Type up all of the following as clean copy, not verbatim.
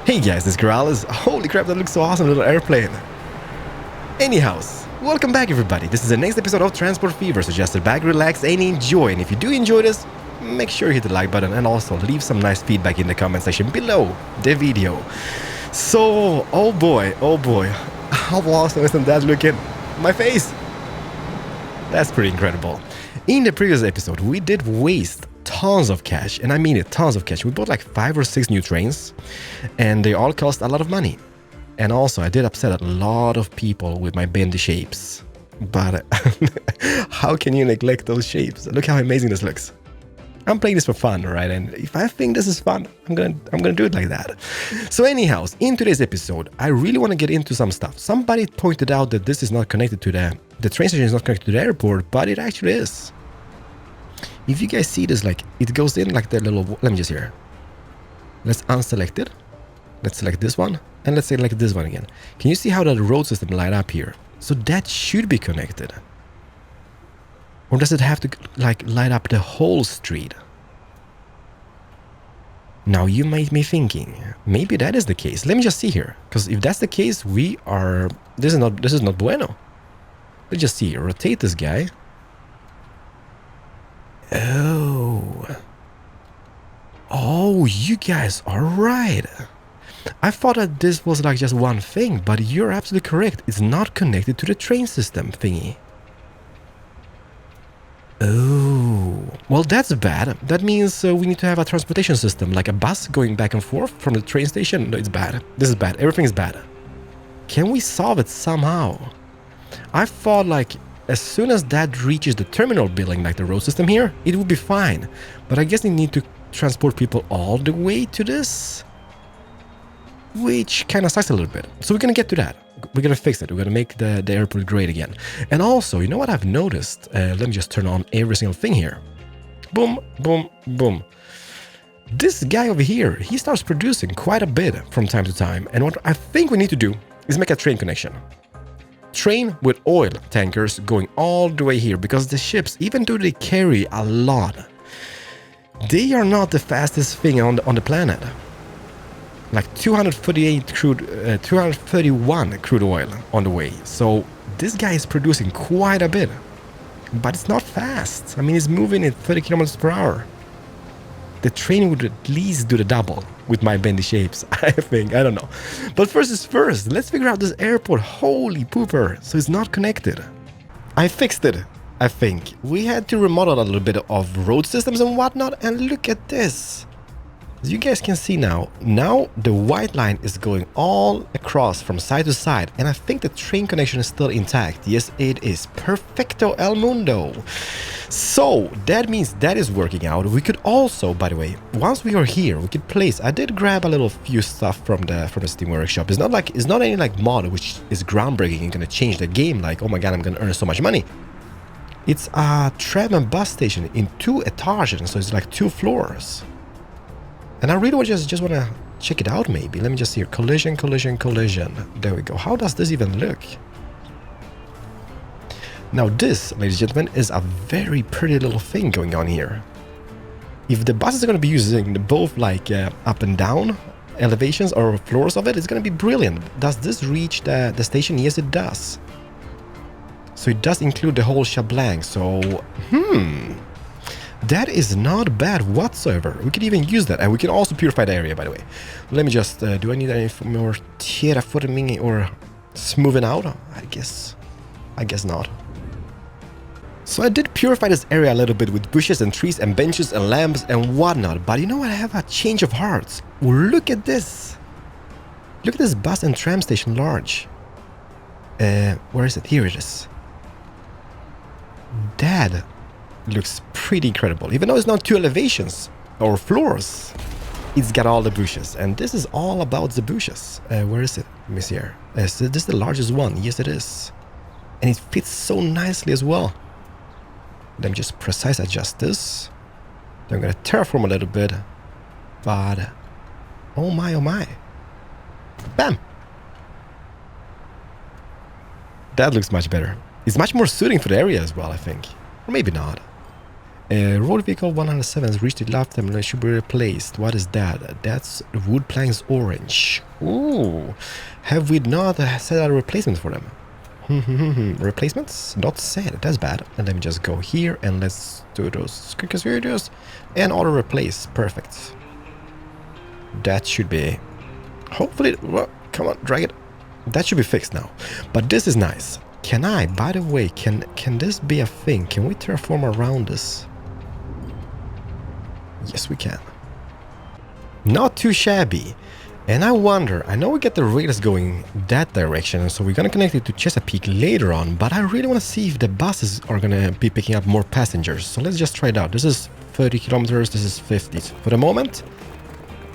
Hey guys, this is Keralis. Holy crap, that looks so awesome, little airplane. Anyhows, welcome back everybody. This is the next episode of Transport Fever, so just sit back, relax, and enjoy. And if you do enjoy this, make sure you hit the like button and also leave some nice feedback in the comment section below the video. So, oh boy, how awesome isn't that looking? My face! That's pretty incredible. In the previous episode, we did waste tons of cash, and I mean it, tons of cash. We bought like 5 or 6 new trains, and they all cost a lot of money. And also, I did upset a lot of people with my bendy shapes. But how can you neglect those shapes? Look how amazing this looks. I'm playing this for fun, right? And if I think this is fun, I'm gonna do it like that. So anyhow, in today's episode, I really want to get into some stuff. Somebody pointed out that this is not connected to the train station is not connected to the airport, but it actually is. If you guys see this, like, it goes in like the little... Let me just here. Let's unselect it. Let's select this one. And let's select this one again. Can you see how the road system light up here? So that should be connected. Or does it have to, like, light up the whole street? Now you might be thinking, maybe that is the case. Let me just see here. Because if that's the case, we are... This is not bueno. Let's just see. Rotate this guy. Oh, you guys are right. I thought that this was like just one thing, but you're absolutely correct. It's not connected to the train system thingy. Oh, well, that's bad. That means we need to have a transportation system, like a bus going back and forth from the train station. No, it's bad. This is bad. Everything is bad. Can we solve it somehow? I thought like as soon as that reaches the terminal building, like the road system here, it will be fine. But I guess they need to transport people all the way to this, which kind of sucks a little bit. So we're gonna get to that. We're gonna fix it. We're gonna make the airport great again. And also, you know what I've noticed? Let me just turn on every single thing here. Boom, boom, boom. This guy over here, he starts producing quite a bit from time to time. And what I think we need to do is make a train connection. Train with oil tankers going all the way here, because the ships, even though they carry a lot, they are not the fastest thing on the planet. Like 231 crude oil on the way. So this guy is producing quite a bit, but it's not fast. I mean, it's moving at 30 kilometers per hour. The train would at least do the double with my bendy shapes, I think. I don't know. But first is first. Let's figure out this airport. Holy pooper. So it's not connected. I fixed it, I think. We had to remodel a little bit of road systems and whatnot. And look at this. As you guys can see now the white line is going all across from side to side, and I think the train connection is still intact. Yes, it is. Perfecto el mundo. So that means that is working out. We could also, by the way, once we are here, we could place... I did grab a little few stuff from the Steam Workshop. It's not any like mod which is groundbreaking and gonna change the game. Like, oh my god, I'm gonna earn so much money. It's a tram and bus station in 2 etages, so it's like 2 floors. And I really just want to check it out maybe. Let me just see here. Collision, collision, collision. There we go. How does this even look? Now this, ladies and gentlemen, is a very pretty little thing going on here. If the bus is going to be using both like up and down elevations or floors of it, it's going to be brilliant. Does this reach the station? Yes, it does. So it does include the whole shebang. So, that is not bad whatsoever. We could even use that, and we can also purify the area, by the way. Let me just... do I need any more terraforming or smoothing out? I guess not. So I did purify this area a little bit with bushes and trees and benches and lamps and whatnot. But you know what? I have a change of hearts. Look at this. Look at this bus and tram station large. Where is it? Here it is. That looks pretty incredible. Even though it's not 2 elevations or floors, it's got all the bushes, and this is all about the bushes. Where is it? Let me see here. Is this the largest one? Yes, it is, and it fits so nicely as well. Let me just precise adjust this. Then I'm gonna terraform a little bit, but oh my, bam! That looks much better. It's much more suiting for the area as well, I think, or maybe not. Road vehicle 107 has reached the lifetime and it should be replaced. What is that? That's wood planks orange. Ooh. Have we not set out a replacement for them? Replacements? Not set. That's bad. And let me just go here and let's do those quick videos and auto replace. Perfect. That should be... Hopefully... Well, come on, drag it. That should be fixed now. But this is nice. Can I, by the way, can this be a thing? Can we terraform around this? Yes, we can. Not too shabby. And I wonder, I know we get the rails going that direction, so we're gonna connect it to Chesapeake later on, but I really want to see if the buses are gonna be picking up more passengers. So let's just try it out. This is 30 kilometers, this is 50. For the moment,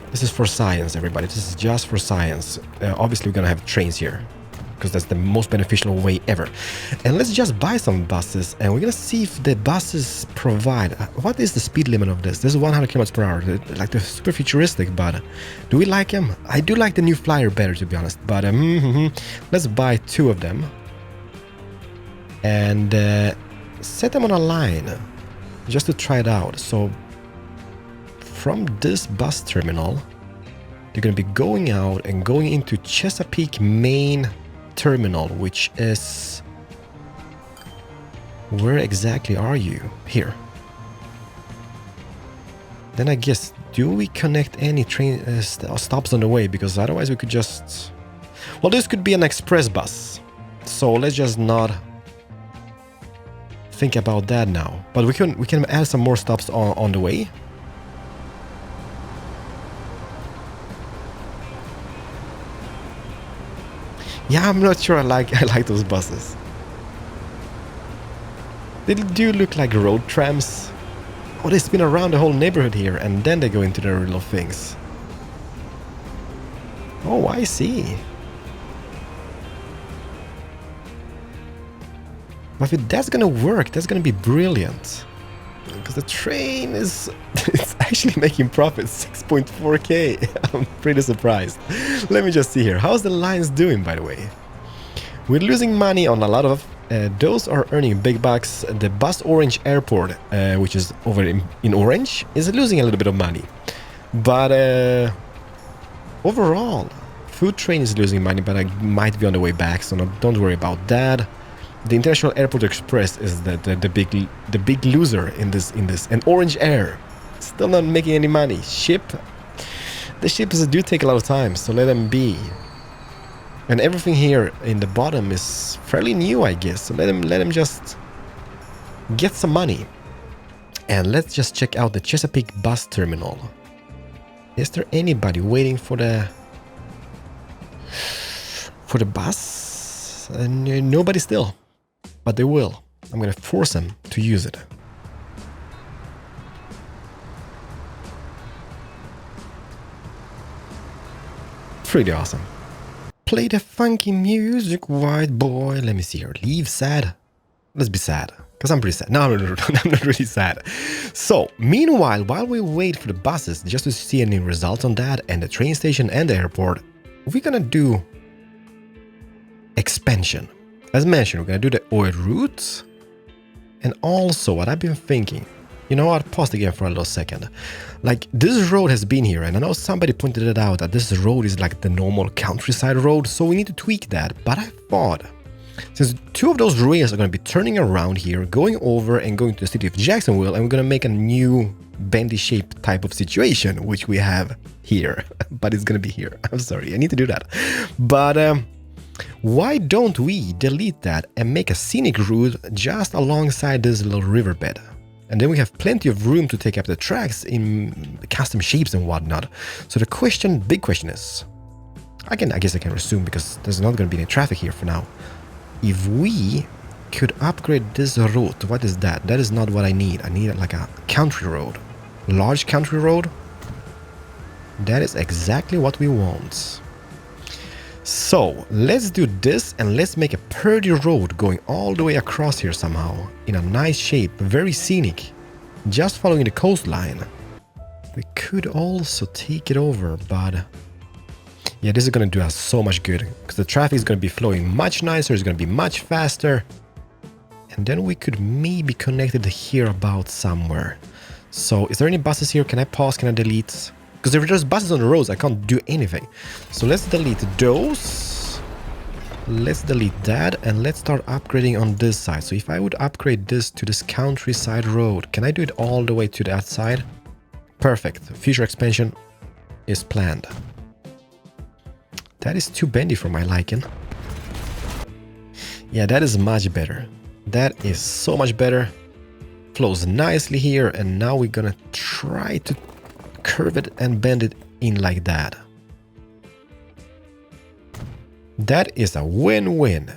this is for science, everybody. This is just for science. Obviously, we're gonna have trains here, because that's the most beneficial way ever. And let's just buy some buses, and we're gonna see if the buses provide... What is the speed limit of this? This is 100 kilometers per hour, like the super futuristic, but do we like them? I do like the new flyer better, to be honest, but let's buy 2 of them. And set them on a line, just to try it out. So, from this bus terminal, they're gonna be going out and going into Chesapeake main terminal, which is... Where exactly are you? Here. Then I guess, do we connect any train stops on the way? Because otherwise we could just... Well, this could be an express bus. So let's just not think about that now. But we can add some more stops on the way. Yeah, I'm not sure I like those buses. They do look like road trams. Oh, they spin around the whole neighborhood here and then they go into their little things. Oh, I see. But if that's gonna work, that's gonna be brilliant. Because the train is... it's actually making profits, 6.4k. I'm pretty surprised. Let me just see here. How's the lines doing, by the way? We're losing money on a lot of... those are earning big bucks. The Bus Orange Airport, which is over in Orange, is losing a little bit of money. But overall, Food Train is losing money, but I might be on the way back, so don't worry about that. The International Airport Express is the big loser in this, and Orange Air still not making any money. The ships do take a lot of time, so let them be. And everything here in the bottom is fairly new, I guess. So let them just get some money. And let's just check out the Chesapeake bus terminal. Is there anybody waiting for the bus? Nobody still. But they will. I'm gonna force them to use it. Pretty awesome. Play the funky music, white boy. Let me see here. Leave sad. Let's be sad. Because I'm pretty sad. No, I'm not really sad. So, meanwhile, while we wait for the buses, just to see any results on that, and the train station and the airport, we're gonna do expansion. As mentioned, we're gonna do the oil routes. And also, what I've been thinking, you know what, pause again for a little second. Like, this road has been here, and I know somebody pointed it out that this road is like the normal countryside road, so we need to tweak that. But I thought, since 2 of those rails are going to be turning around here, going over and going to the city of Jacksonville, and we're going to make a new bendy shape type of situation, which we have here. But it's going to be here. I'm sorry, I need to do that. But why don't we delete that and make a scenic route just alongside this little riverbed? And then we have plenty of room to take up the tracks in custom shapes and whatnot. So the big question is, I guess I can assume because there's not going to be any traffic here for now. If we could upgrade this route, what is that? That is not what I need. I need like a country road. Large country road. That is exactly what we want. So, let's do this and let's make a Purdy road going all the way across here somehow. In a nice shape, very scenic. Just following the coastline. We could also take it over, but... yeah, this is going to do us so much good. Because the traffic is going to be flowing much nicer, it's going to be much faster. And then we could maybe connect it here about somewhere. So is there any buses here? Can I pause? Can I delete? Because if there's buses on the roads, I can't do anything. So let's delete those. Let's delete that. And let's start upgrading on this side. So if I would upgrade this to this countryside road, can I do it all the way to that side? Perfect. Future expansion is planned. That is too bendy for my liking. Yeah, that is much better. That is so much better. Flows nicely here, and now we're gonna try to curve it and bend it in like that. That is a win-win.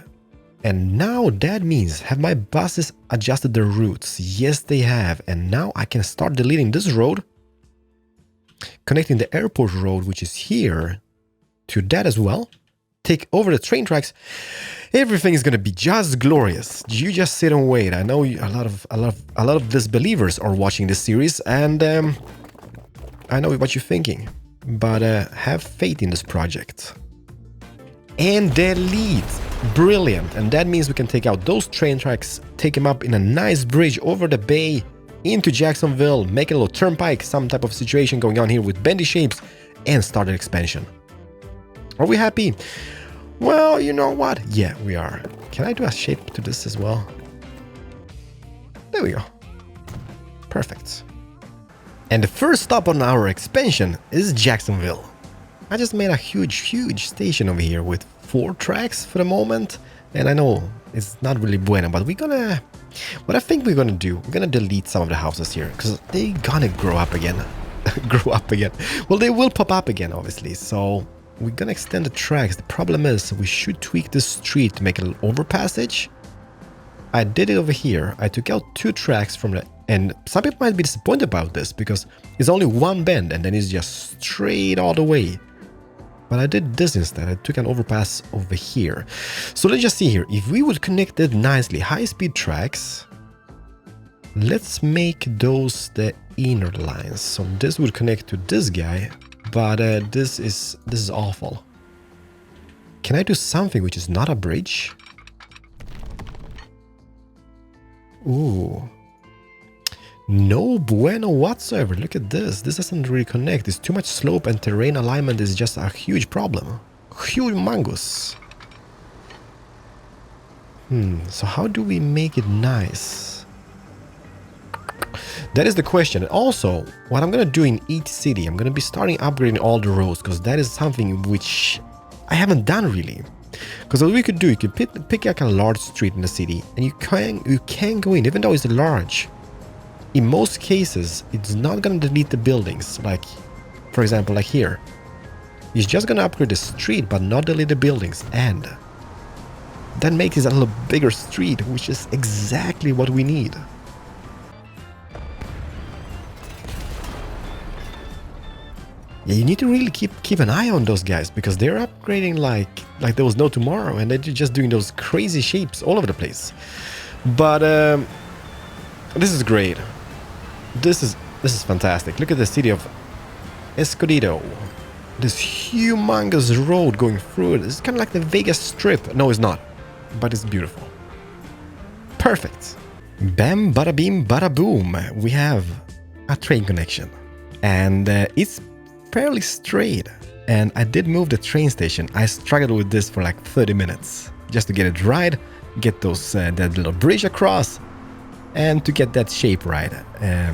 And now that means, have my buses adjusted their routes? Yes, they have. And now I can start deleting this road, connecting the airport road, which is here, to that as well. Take over the train tracks. Everything is gonna be just glorious. You just sit and wait. I know a lot of disbelievers are watching this series, and I know what you're thinking. But have faith in this project. And delete. Brilliant. And that means we can take out those train tracks, take them up in a nice bridge over the bay into Jacksonville, make a little turnpike, some type of situation going on here with bendy shapes, and start an expansion. Are we happy? Well, you know what? Yeah, we are. Can I do a shape to this as well? There we go. Perfect. And the first stop on our expansion is Jacksonville. I just made a huge station over here with 4 tracks for the moment. And I know it's not really bueno, but we're gonna... What I think we're gonna do, we're gonna delete some of the houses here, because they're gonna grow up again. Grow up again. Well, they will pop up again, obviously, so... We're gonna extend the tracks. The problem is we should tweak this street to make a little overpassage. I did it over here. I took out 2 tracks from the... And some people might be disappointed about this because it's only one bend and then it's just straight all the way. But I did this instead. I took an overpass over here. So let's just see here. If we would connect it nicely, high-speed tracks, let's make those the inner lines. So this would connect to this guy. But this is awful. Can I do something which is not a bridge? Ooh. No bueno whatsoever. Look at this. This doesn't really connect. It's too much slope, and terrain alignment is just a huge problem. Humongous. So how do we make it nice? That is the question. And also, what I'm going to do in each city, I'm going to be starting upgrading all the roads, because that is something which I haven't done really. Because what we could do, you could pick like a large street in the city, and you can go in, even though it's large. In most cases, it's not going to delete the buildings, like, for example, like here. It's just going to upgrade the street, but not delete the buildings, and that makes it a little bigger street, which is exactly what we need. Yeah, you need to really keep an eye on those guys, because they're upgrading like there was no tomorrow, and they're just doing those crazy shapes all over the place. But this is great. This is fantastic. Look at the city of Escondido. This humongous road going through it. It's kind of like the Vegas Strip. No, it's not, but it's beautiful. Perfect. Bam, bada beam, bada boom. We have a train connection, and it's fairly straight. And I did move the train station. I struggled with this for like 30 minutes just to get it right, get those that little bridge across, and to get that shape right.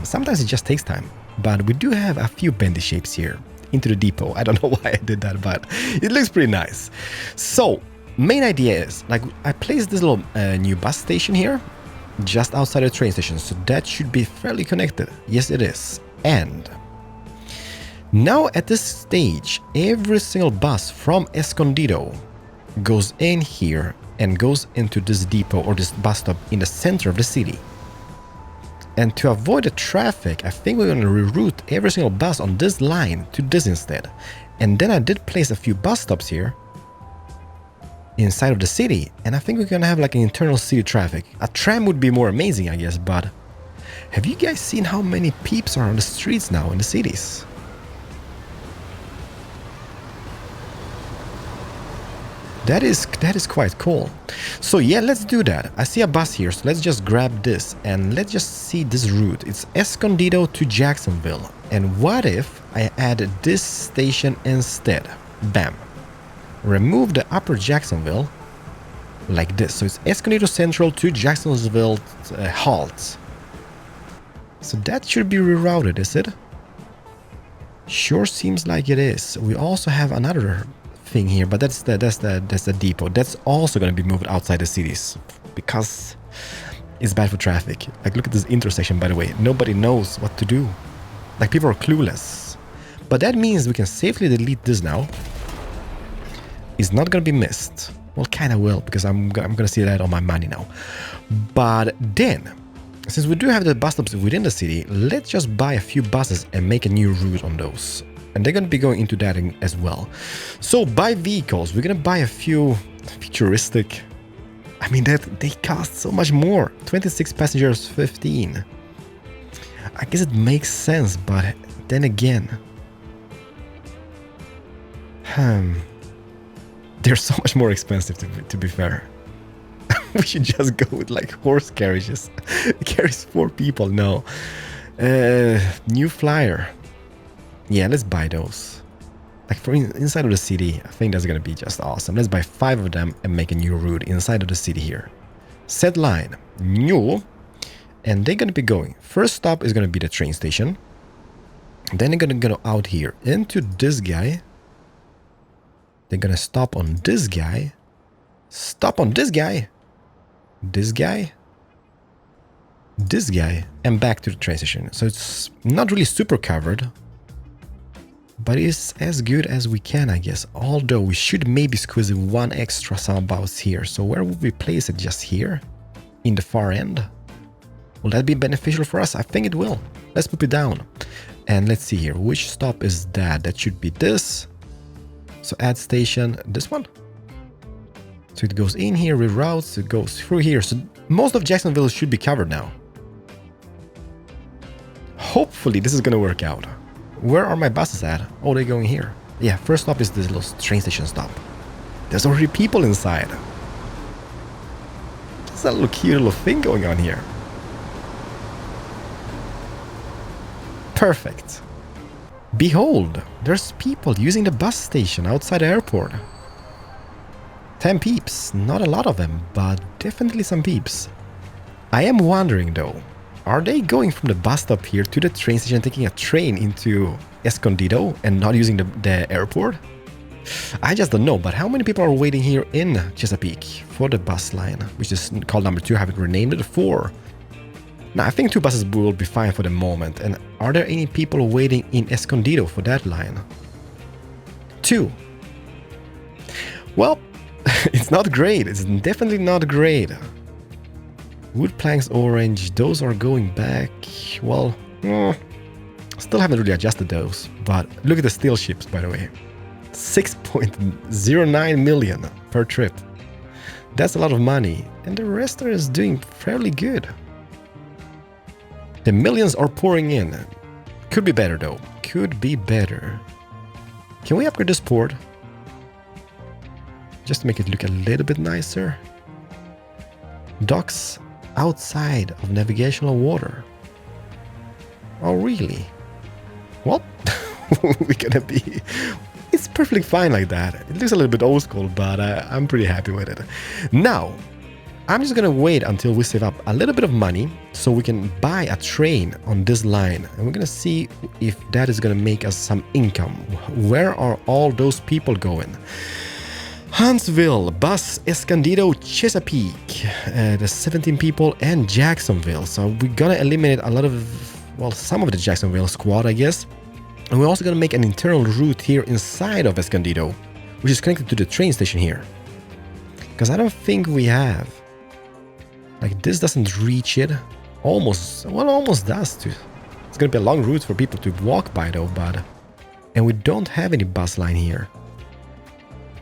Sometimes it just takes time, but we do have a few bendy shapes here into the depot. I don't know why I did that, but it looks pretty nice. So main idea is, like, I placed this little new bus station here just outside the train station, so that should be fairly connected. Yes, it is. And now at this stage, every single bus from Escondido goes in here and goes into this depot or this bus stop in the center of the city. And to avoid the traffic, I think we're going to reroute every single bus on this line to this instead. And then I did place a few bus stops here inside of the city, and I think we're going to have like an internal city traffic. A tram would be more amazing, I guess, but have you guys seen how many peeps are on the streets now in the cities? That is quite cool. So yeah, let's do that. I see a bus here, so let's just grab this and let's just see this route. It's Escondido to Jacksonville. And what if I add this station instead? Bam. Remove the upper Jacksonville like this. So it's Escondido Central to Jacksonville halt. So that should be rerouted, is it? Sure seems like it is. We also have another thing here, but that's the depot. That's also going to be moved outside the cities because it's bad for traffic. Like, look at this intersection, by the way. Nobody knows what to do. Like, people are clueless. But that means we can safely delete this now. It's not going to be missed. Well, kind of will, because I'm going to see that on my money now. But then, since we do have the bus stops within the city, let's just buy a few buses and make a new route on those. And they're going to be going into that as well. So buy vehicles. We're going to buy a few futuristic. I mean, they cost so much more. 26 passengers, 15. I guess it makes sense, but then again, they're so much more expensive to be fair. We should just go with like horse carriages. It carries 4 people. No. New flyer. Yeah, let's buy those. Like for inside of the city, I think that's going to be just awesome. Let's buy 5 of them and make a new route inside of the city here. Set line. New. And they're going to be going. First stop is going to be the train station. Then they're going to go out here into this guy. They're going to stop on this guy. Stop on this guy. This guy. This guy. And back to the train station. So it's not really super covered. But it's as good as we can, I guess. Although we should maybe squeeze in 1 extra soundbox here. So where would we place it? Just here? In the far end? Will that be beneficial for us? I think it will. Let's put it down. And let's see here. Which stop is that? That should be this. So add station. This one? So it goes in here, reroutes, it goes through here. So most of Jacksonville should be covered now. Hopefully this is going to work out. Where are my buses at? Oh, they're going here. Yeah, first stop is this little train station stop. There's already people inside. There's a little cute little thing going on here. Perfect. Behold, there's people using the bus station outside the airport. 10 peeps. Not a lot of them, but definitely some peeps. I am wondering though, are they going from the bus stop here to the train station, taking a train into Escondido and not using the airport? I just don't know, but how many people are waiting here in Chesapeake for the bus line, which is called number 2, I haven't renamed it, 4. Now, I think 2 buses will be fine for the moment. And are there any people waiting in Escondido for that line? 2. Well, it's not great. It's definitely not great. Wood planks orange, those are going back. Well, still haven't really adjusted those. But look at the steel ships, by the way. 6.09 million per trip. That's a lot of money. And the rest is doing fairly good. The millions are pouring in. Could be better though. Could be better. Can we upgrade this port? Just to make it look a little bit nicer. Docks outside of navigational water. Oh, really? Well, we're gonna be... It's perfectly fine like that. It looks a little bit old school, but I'm pretty happy with it. Now, I'm just gonna wait until we save up a little bit of money so we can buy a train on this line. And we're gonna see if that is gonna make us some income. Where are all those people going? Huntsville, Bus, Escondido, Chesapeake, the 17 people, and Jacksonville. So we're gonna eliminate a lot of, well, some of the Jacksonville squad, I guess. And we're also gonna make an internal route here inside of Escondido, which is connected to the train station here. Because I don't think we have. Like, this doesn't reach it. Almost, well, almost does too. It's gonna be a long route for people to walk by though, but... And we don't have any bus line here,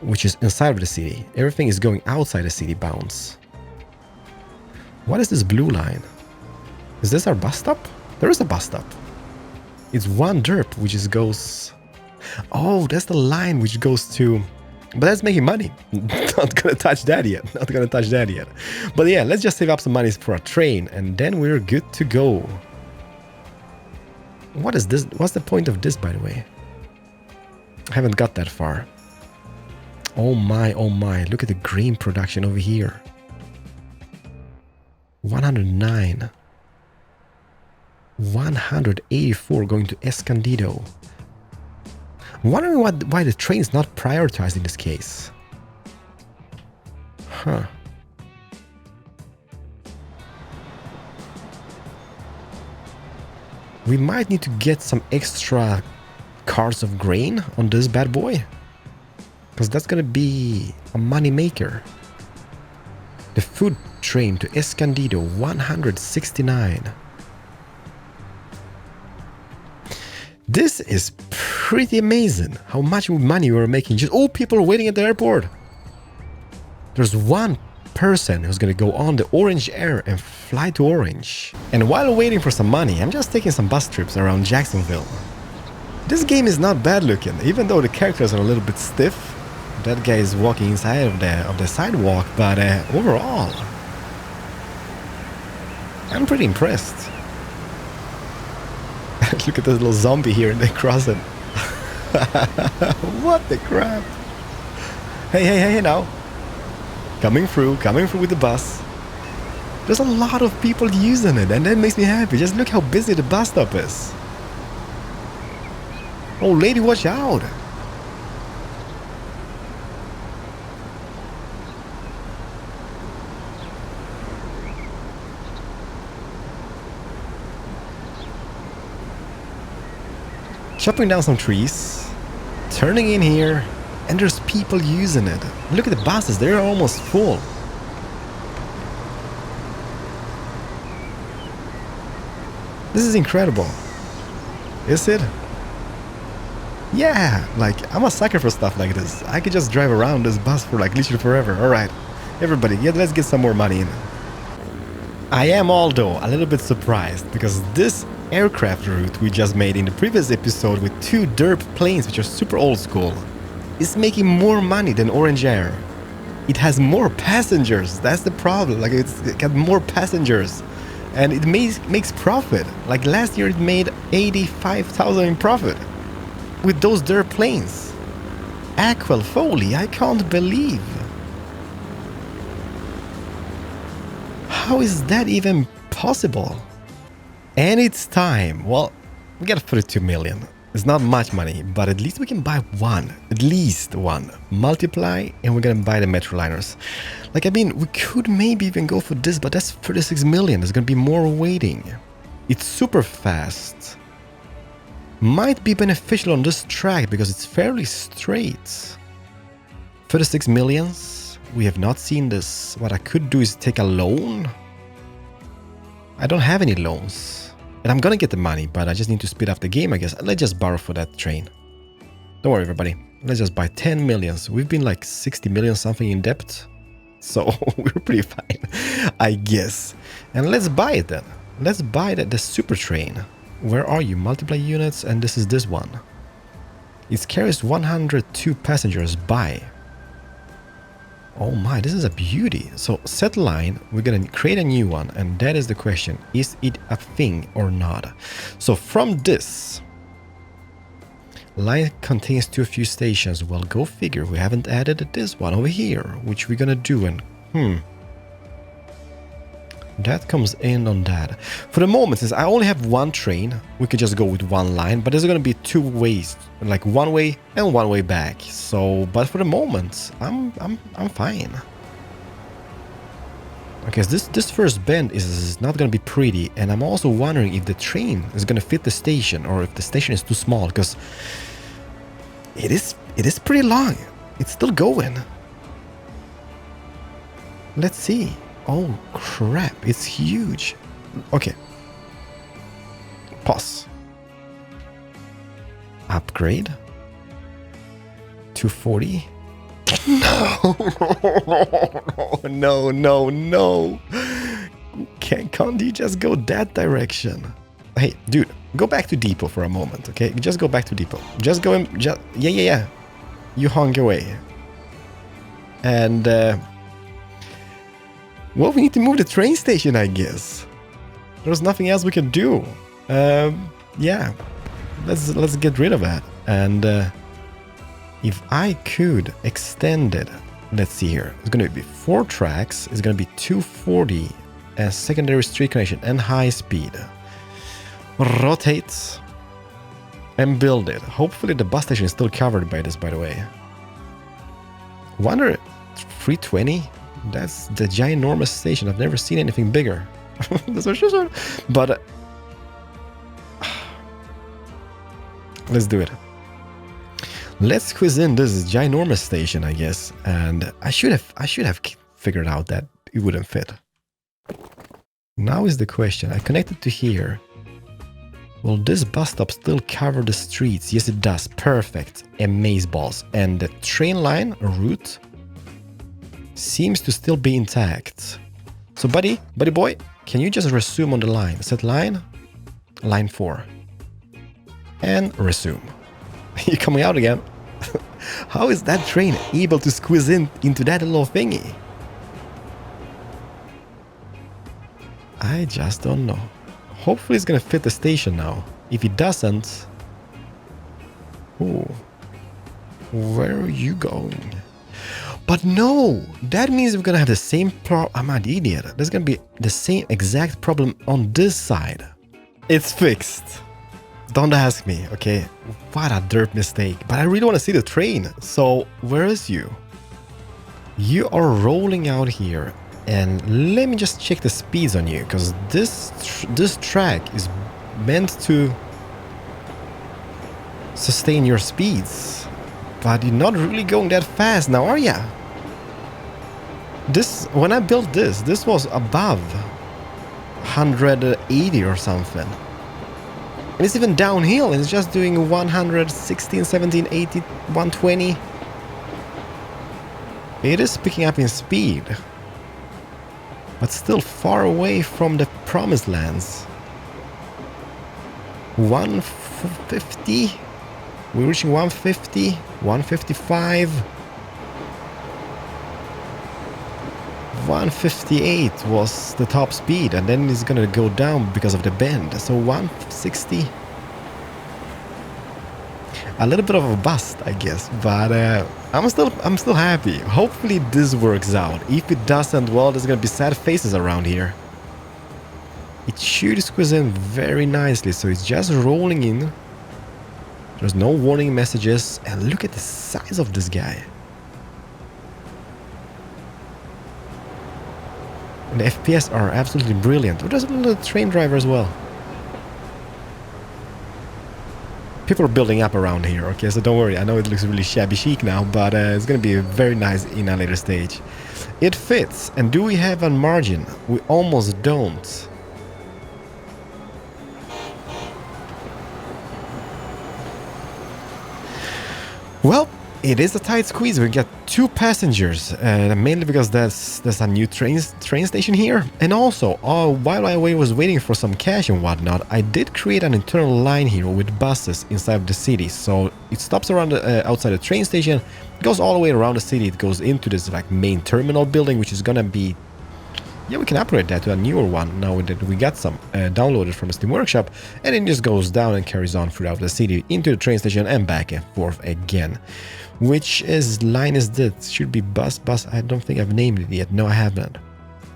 which is inside of the city. Everything is going outside the city bounds. What is this blue line? Is this our bus stop? There is a bus stop. It's one derp, which is goes... Oh, that's the line which goes to But that's making money. Not gonna touch that yet. Not gonna touch that yet. But yeah, let's just save up some money for a train and then we're good to go. What is this? What's the point of this, by the way? I haven't got that far. Oh my, oh my. Look at the grain production over here. 109. 184 going to Escondido. I'm wondering why the train is not prioritized in this case. Huh. We might need to get some extra carts of grain on this bad boy. Because that's gonna be a money maker. The food train to Escondido, 169. This is pretty amazing how much money we're making. Just people are waiting at the airport. There's one person who's gonna go on the Orange Air and fly to Orange. And while waiting for some money, I'm just taking some bus trips around Jacksonville. This game is not bad looking, even though the characters are a little bit stiff. That guy is walking inside of the sidewalk, but overall, I'm pretty impressed. Look at this little zombie here and they cross it. What the crap? Hey now. Coming through with the bus. There's a lot of people using it and that makes me happy. Just look how busy the bus stop is. Oh lady, watch out. Chopping down some trees, turning in here, and there's people using it. Look at the buses, they're almost full. This is incredible. Is it? Yeah, like I'm a sucker for stuff like this. I could just drive around this bus for like literally forever. Alright, everybody, yeah, let's get some more money in. I am although a little bit surprised because this aircraft route we just made in the previous episode with 2 derp planes which are super old school is making more money than Orange Air. It has more passengers, that's the problem. Like it got more passengers and it makes profit. Like last year it made 85,000 in profit with those derp planes. Aquel Foley, I can't believe. How is that even possible? And it's time. Well, we got 32 million. It's not much money, but at least we can buy one. At least one. Multiply, and we're gonna buy the Metroliners. Like, I mean, we could maybe even go for this, but that's 36 million. There's gonna be more waiting. It's super fast. Might be beneficial on this track because it's fairly straight. 36 millions. We have not seen this. What I could do is take a loan. I don't have any loans. And I'm gonna get the money, but I just need to speed up the game, I guess. Let's just borrow for that train. Don't worry, everybody. Let's just buy 10 millions. We've been like 60 million something in debt. So we're pretty fine, I guess. And let's buy it then. Let's buy the super train. Where are you? Multiply units, and this is this one. It carries 102 passengers. Buy. Oh my, this is a beauty. So set line, we're gonna create a new one, and that is the question, is it a thing or not? So from this, line contains too few stations. Well, go figure, we haven't added this one over here, which we're gonna do, and that comes in on that. For the moment, since I only have one train, we could just go with one line, but there's gonna be 2 ways, like one way and one way back. So, but for the moment, I'm fine. Okay, so this first bend is not gonna be pretty, and I'm also wondering if the train is gonna fit the station or if the station is too small, because it is pretty long. It's still going. Let's see. Oh crap, it's huge. Okay. Pause. Upgrade. 240. No. Can't you just go that direction? Hey, dude, go back to depot for a moment, okay? Just go back to depot. Just go and yeah. You honk away. And well, we need to move the train station, I guess. There's nothing else we can do. Yeah, let's get rid of that. And if I could extend it, let's see here. It's going to be 4 tracks. It's going to be 240 as secondary street connection and high speed. Rotate and build it. Hopefully the bus station is still covered by this, by the way. Wonder 320? That's the ginormous station. I've never seen anything bigger. But let's do it. Let's squeeze in this ginormous station, I guess. And I should have figured out that it wouldn't fit. Now is the question. I connected to here. Will this bus stop still cover the streets? Yes, it does. Perfect. Amazeballs. And the train line route seems to still be intact. So buddy boy, can you just resume on the line? Set line, line 4. And resume. You're coming out again. How is that train able to squeeze into that little thingy? I just don't know. Hopefully it's gonna fit the station now. If it doesn't... Oh, where are you going? But no! That means we're gonna have the same problem. I'm an idiot. There's gonna be the same exact problem on this side. It's fixed. Don't ask me, okay? What a derp mistake. But I really want to see the train. So, where is you? You are rolling out here. And let me just check the speeds on you. Because this track is meant to sustain your speeds. But you're not really going that fast now, are ya? When I built this was above 180 or something. And it's even downhill, and it's just doing 116, 17, 80, 120. It is picking up in speed. But still far away from the promised lands. 150. We're reaching 150, 155. 158 was the top speed, and then it's gonna go down because of the bend. So 160. A little bit of a bust, I guess, but I'm still happy. Hopefully this works out. If it doesn't, well, there's gonna be sad faces around here. It should squeeze in very nicely, so it's just rolling in. There's no warning messages, and look at the size of this guy. And the FPS are absolutely brilliant. Oh, there's a little train driver as well. People are building up around here, okay, so don't worry. I know it looks really shabby chic now, but it's gonna be very nice in a later stage. It fits. And do we have a margin? We almost don't. Well, it is a tight squeeze. We get 2 passengers, mainly because there's a new train station here. And also, while I was waiting for some cash and whatnot, I did create an internal line here with buses inside of the city. So it stops around outside the train station, goes all the way around the city. It goes into this like main terminal building, which is gonna be... Yeah, we can upgrade that to a newer one now that we got some downloaded from the Steam Workshop, and it just goes down and carries on throughout the city into the train station and back and forth again. Which line is this? Should be bus. I don't think I've named it yet. No, I haven't.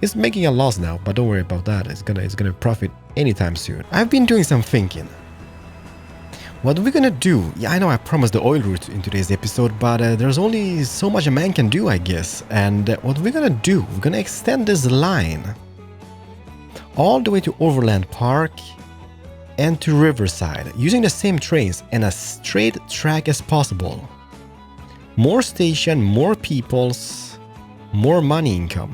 It's making a loss now, but don't worry about that. It's gonna profit anytime soon. I've been doing some thinking. What are we gonna do? Yeah, I know I promised the oil route in today's episode, but there's only so much a man can do, I guess. And what we're gonna do, we're gonna extend this line all the way to Overland Park and to Riverside, using the same trains and as straight track as possible. More station, more peoples, more money income.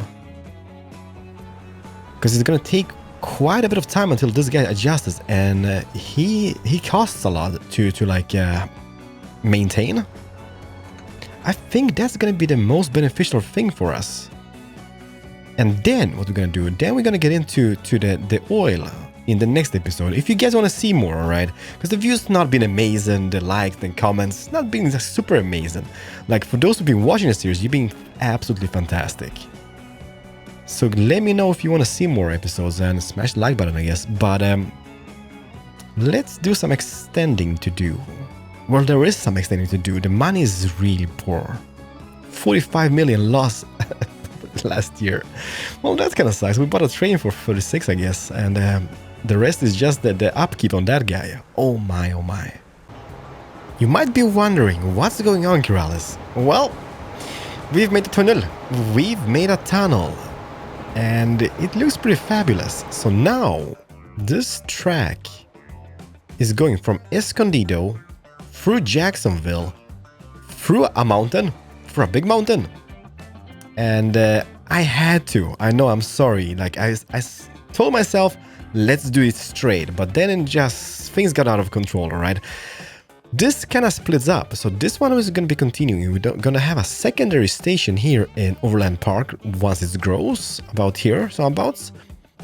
Because it's gonna take quite a bit of time until this guy adjusts, and he costs a lot to like maintain. I think that's gonna be the most beneficial thing for us. And then what we're gonna do, then we're gonna get into the oil. in the next episode if you guys want to see more, alright? Because the views not been amazing, the likes and comments not been super amazing. Like, for those who've been watching the series, you've been absolutely fantastic. So let me know if you want to see more episodes and smash the like button, I guess. But let's do some extending to do. Well, there is some extending to do. The money is really poor. 45 million loss last year. Well, that kind of sucks. We bought a train for 36, I guess, and the rest is just the upkeep on that guy. Oh my, oh my. You might be wondering, what's going on, Keralis? Well, we've made a tunnel. We've made a tunnel. And it looks pretty fabulous. So now, this track is going from Escondido through Jacksonville, through a mountain, through a big mountain. And I had to. I know, I'm sorry. Like, I told myself, let's do it straight. But then things got out of control, alright? This kind of splits up. So this one is going to be continuing. We're going to have a secondary station here in Overland Park once it grows, about here, so abouts.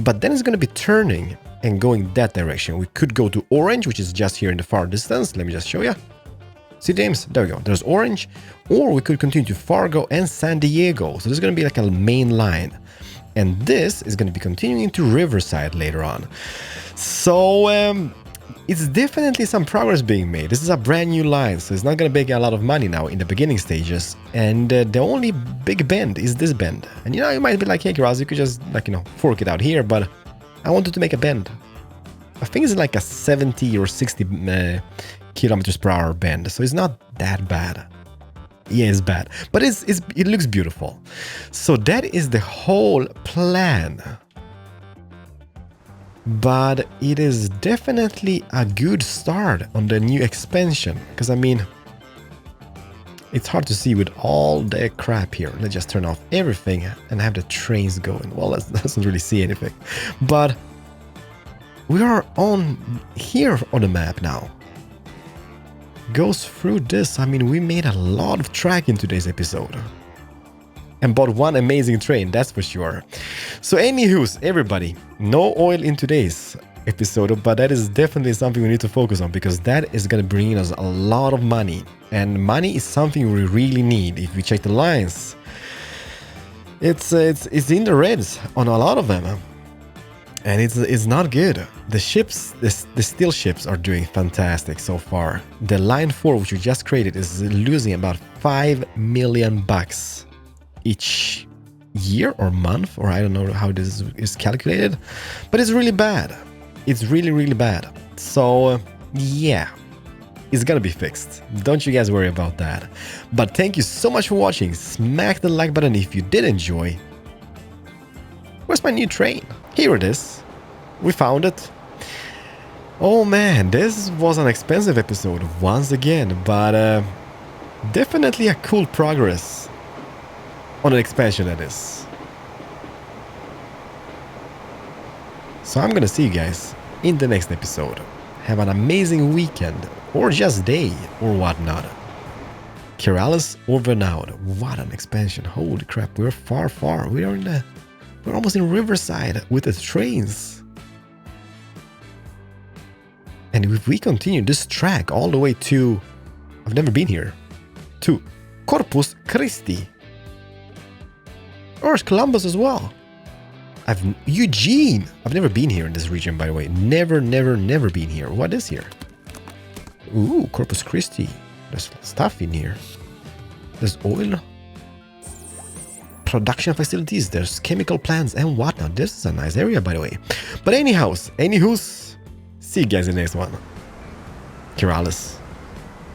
But then it's going to be turning and going that direction. We could go to Orange, which is just here in the far distance. Let me just show you. See, James? There we go. There's Orange. Or we could continue to Fargo and San Diego. So there's going to be like a main line. And this is going to be continuing to Riverside later on. So it's definitely some progress being made. This is a brand new line, so it's not going to make a lot of money now in the beginning stages. And the only big bend is this bend. And you might be like, hey, Keralis, you could just, like, fork it out here. But I wanted to make a bend. I think it's like a 70 or 60 kilometers per hour bend, so it's not that bad. Yeah, it's bad, but it looks beautiful. So that is the whole plan. But it is definitely a good start on the new expansion, because I mean, it's hard to see with all the crap here. Let's just turn off everything and have the trains going. Well, that doesn't really see anything, but we are on here on the map now. Goes through this. I mean, we made a lot of track in today's episode. And bought one amazing train, that's for sure. So anywho's, everybody, no oil in today's episode, but that is definitely something we need to focus on, because that is going to bring us a lot of money. And money is something we really need. If we check the lines, it's in the reds on a lot of them. And it's not good. The ships, the steel ships are doing fantastic so far. The line 4, which we just created, is losing about $5 million each year or month, or I don't know how this is calculated, but it's really bad. It's really, really bad. So yeah, it's gonna be fixed. Don't you guys worry about that. But thank you so much for watching. Smack the like button if you did enjoy. Where's my new train? Here it is. We found it. Oh man, this was an expensive episode once again, but definitely a cool progress on an expansion, that is. So I'm gonna see you guys in the next episode. Have an amazing weekend, or just day, or whatnot. Keralis over now. What an expansion. Holy crap, we're far. We're almost in Riverside with the trains. And if we continue this track all the way to, I've never been here, to Corpus Christi. Or Columbus as well. Eugene. I've never been here in this region, by the way. Never been here. What is here? Ooh, Corpus Christi. There's stuff in here. There's oil production facilities. There's chemical plants and whatnot. This is a nice area, by the way. But anywho's, see you guys in the next one. Keralis.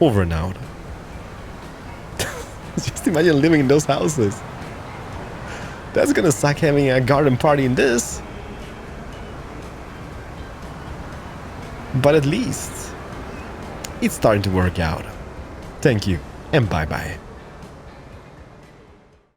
Over and out. Just imagine living in those houses. That's gonna suck having a garden party in this. But at least it's starting to work out. Thank you and bye-bye.